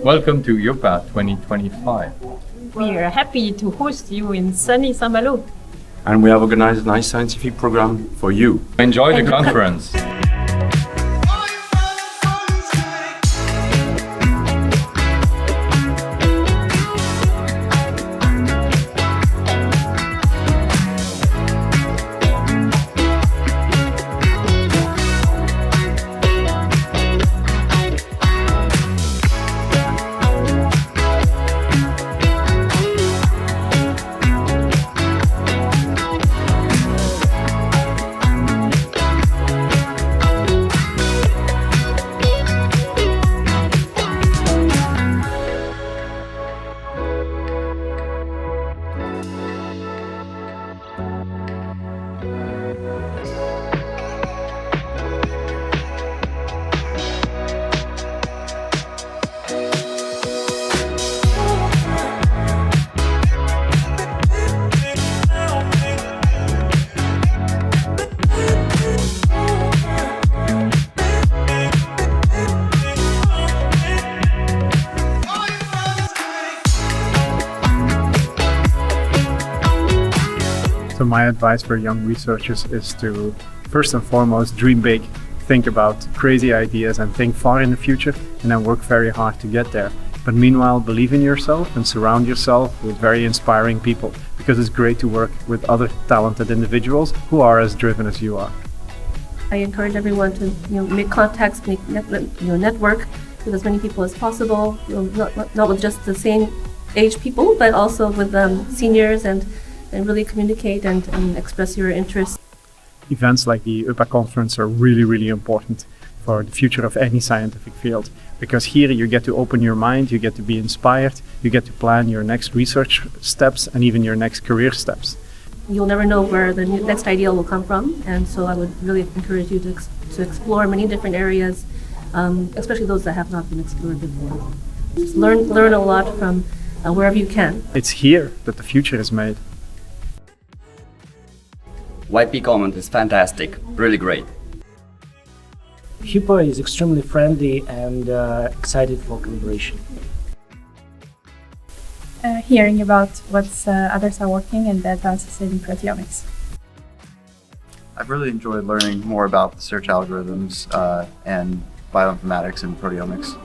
Welcome to EuPA 2025. We are happy to host you in sunny Saint-Malo. And we have organized a nice scientific program for you. Enjoy the conference. So my advice for young researchers is to, first and foremost, dream big, think about crazy ideas and think far in the future, and then work very hard to get there. But meanwhile, believe in yourself and surround yourself with very inspiring people, because it's great to work with other talented individuals who are as driven as you are. I encourage everyone to make contacts, network with as many people as possible, not with just the same age people, but also with seniors, and really communicate and express your interests. Events like the EuPA conference are really important for the future of any scientific field, because here you get to open your mind, you get to be inspired, you get to plan your next research steps and even your next career steps. You'll never know where the next idea will come from, and so I would really encourage you to explore many different areas, especially those that have not been explored before. Just learn a lot from wherever you can. It's here that the future is made. YP comment is fantastic, really great. EuPA is extremely friendly and excited for collaboration. Hearing about what others are working and the advances in proteomics. I've really enjoyed learning more about the search algorithms and bioinformatics and proteomics.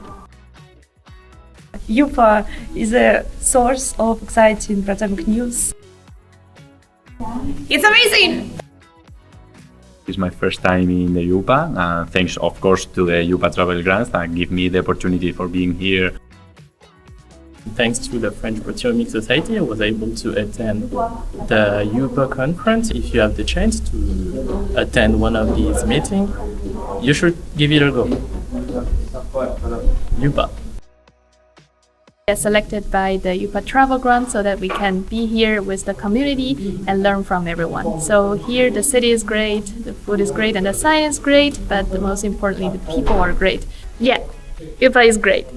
EuPA is a source of exciting proteomic news. It's amazing! It's my first time in the EuPA, thanks of course to the EuPA travel grants that give me the opportunity for being here. Thanks to the French Proteomics Society, I was able to attend the EuPA conference. If you have the chance to attend one of these meetings, you should give it a go. EuPA. Selected by the EuPA travel grant so that we can be here with the community and learn from everyone. So here the city is great, the food is great, and the science is great, but most importantly the people are great. Yeah, EuPA is great.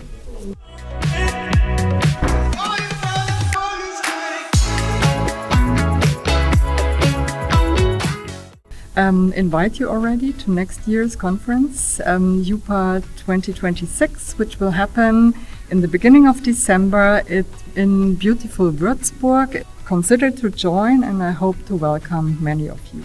Invite you already to next year's conference, EuPA 2026, which will happen in the beginning of December in beautiful Würzburg. Consider to join, and I hope to welcome many of you.